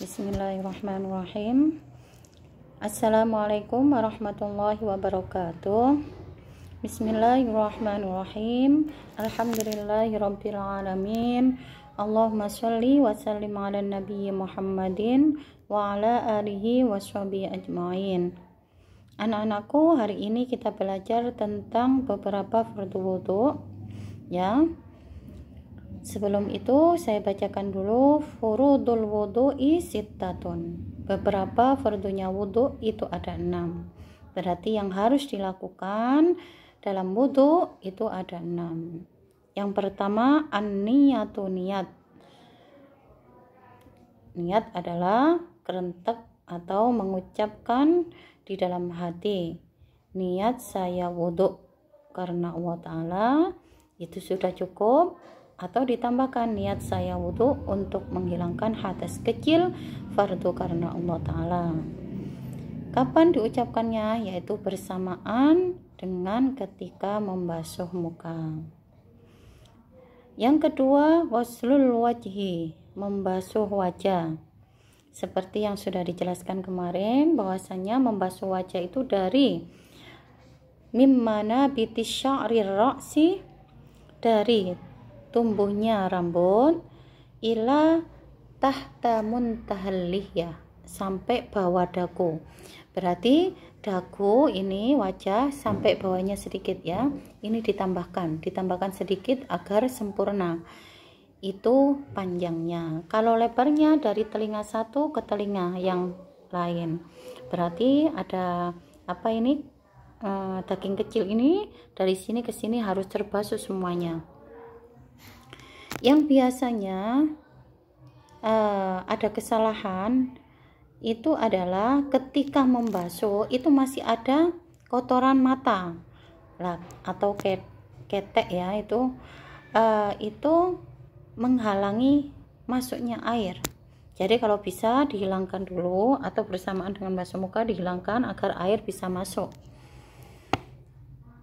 Bismillahirrahmanirrahim. Assalamualaikum warahmatullahi wabarakatuh. Bismillahirrahmanirrahim. Alhamdulillahirabbil alamin. Allahumma sholli wa sallim ala nabiyyi Muhammadin wa ala alihi washabihi ajmain. Anak-anakku, hari ini kita belajar tentang beberapa fardu wudu, ya. Sebelum itu saya bacakan dulu furudul wudu'i sittatun. Beberapa fardunya wudu itu ada 6. Berarti yang harus dilakukan dalam wudu itu ada 6. Yang pertama an-niyatu, niat. Niat adalah kerentek atau mengucapkan di dalam hati, niat saya wudu karena Allah Ta'ala, itu sudah cukup. Atau ditambahkan niat saya wudu untuk menghilangkan hadas kecil fardu karena Allah Ta'ala. Kapan diucapkannya? Yaitu bersamaan dengan ketika membasuh muka. Yang kedua, ghuslul wajhi, membasuh wajah. Seperti yang sudah dijelaskan kemarin, bahwasanya membasuh wajah itu dari mimmana bitis sya'rir ra'si, dari tumbuhnya rambut, ila tahta muntahal lihyah, sampai bawah dagu. Berarti dagu ini, wajah sampai bawahnya sedikit, ya. Ini ditambahkan sedikit agar sempurna. Itu panjangnya. Kalau lebarnya dari telinga satu ke telinga yang lain, berarti ada apa ini, daging kecil ini dari sini ke sini harus terbasuh semuanya. Yang biasanya ada kesalahan itu adalah ketika membasuh itu masih ada kotoran mata atau ketek, ya, itu menghalangi masuknya air. Jadi kalau bisa dihilangkan dulu, atau bersamaan dengan basuh muka dihilangkan agar air bisa masuk.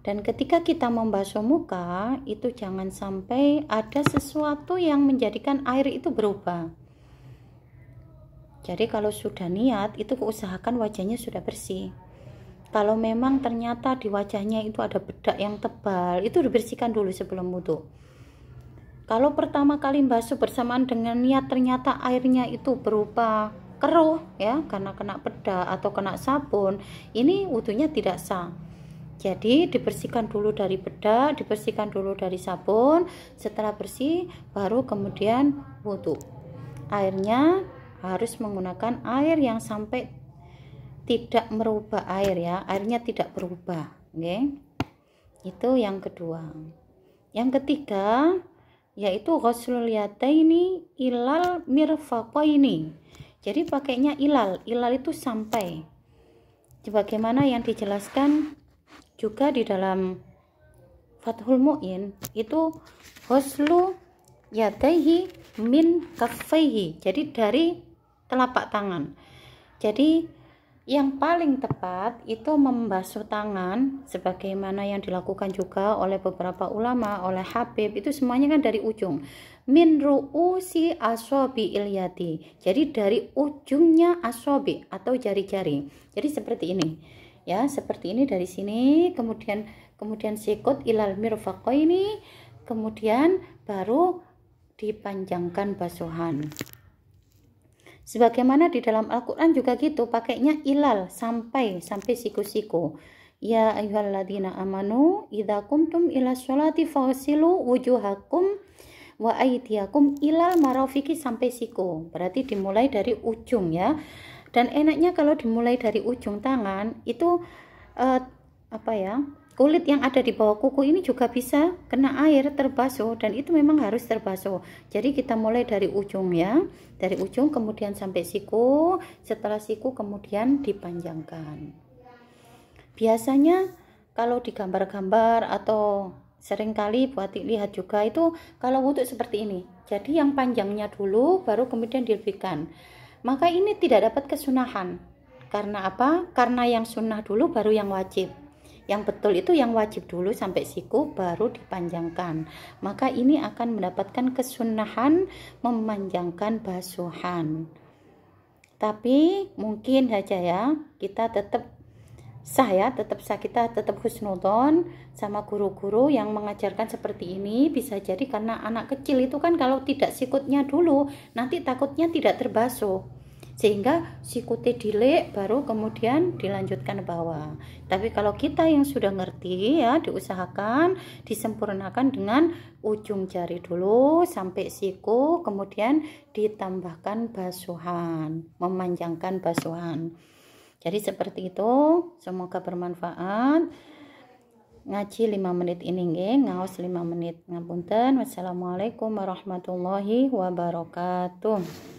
Dan ketika kita membasuh muka itu jangan sampai ada sesuatu yang menjadikan air itu berubah. Jadi kalau sudah niat itu usahakan wajahnya sudah bersih. Kalau memang ternyata di wajahnya itu ada bedak yang tebal, itu dibersihkan dulu sebelum wudu. Kalau pertama kali basuh bersamaan dengan niat ternyata airnya itu berubah keruh, ya, karena kena bedak atau kena sabun, ini wudunya tidak sah. Jadi dibersihkan dulu dari bedak, dibersihkan dulu dari sabun. Setelah bersih baru kemudian wudu. Airnya harus menggunakan air yang sampai tidak merubah air, ya. Airnya tidak berubah, okay? Itu yang kedua. Yang ketiga yaitu ghuslul yadaini ilal mirfaqaini. Jadi pakainya ilal. Ilal itu sampai. Sebagaimana yang dijelaskan juga di dalam Fathul Mu'in, itu ghuslu yadaihi min kaffaihi, jadi dari telapak tangan. Jadi yang paling tepat itu membasuh tangan sebagaimana yang dilakukan juga oleh beberapa ulama, oleh Habib, itu semuanya kan dari ujung, min ru'usi asobi ilyati, jadi dari ujungnya asobi atau jari-jari. Jadi seperti ini, ya, seperti ini dari sini, kemudian sikut ilal mirfaqaini, kemudian baru dipanjangkan basuhan. Sebagaimana di dalam Al-Qur'an juga gitu, pakainya ilal sampai siku-siku. Ya ayyuhalladzina amanu idza qumtum ila sholati faghsilu wujuhakum wa aydiyakum ilal marafiqi, sampai siku. Berarti dimulai dari ujung, ya. Dan enaknya kalau dimulai dari ujung tangan itu kulit yang ada di bawah kuku ini juga bisa kena air, terbasuh, dan itu memang harus terbasuh. Jadi kita mulai dari ujung, ya, dari ujung kemudian sampai siku, setelah siku kemudian dipanjangkan. Biasanya kalau di gambar-gambar atau seringkali buat lihat juga itu kalau wudhu seperti ini. Jadi yang panjangnya dulu baru kemudian dilebihkan. Maka ini tidak dapat kesunahan. Karena apa? Karena yang sunnah dulu baru yang wajib. Yang betul itu yang wajib dulu sampai siku baru dipanjangkan. Maka ini akan mendapatkan kesunahan memanjangkan basuhan. Tapi mungkin saja ya kita tetap kita tetap husnudon sama guru-guru yang mengajarkan seperti ini. Bisa jadi karena anak kecil itu kan kalau tidak sikutnya dulu nanti takutnya tidak terbasuh, sehingga sikutnya dilik baru kemudian dilanjutkan ke bawah. Tapi kalau kita yang sudah ngerti ya, diusahakan disempurnakan dengan ujung jari dulu sampai siku, kemudian ditambahkan basuhan, memanjangkan basuhan. Jadi seperti itu, semoga bermanfaat. Ngaji 5 menit ini nggih, ngaos 5 menit. Ngapunten. Wassalamualaikum warahmatullahi wabarakatuh.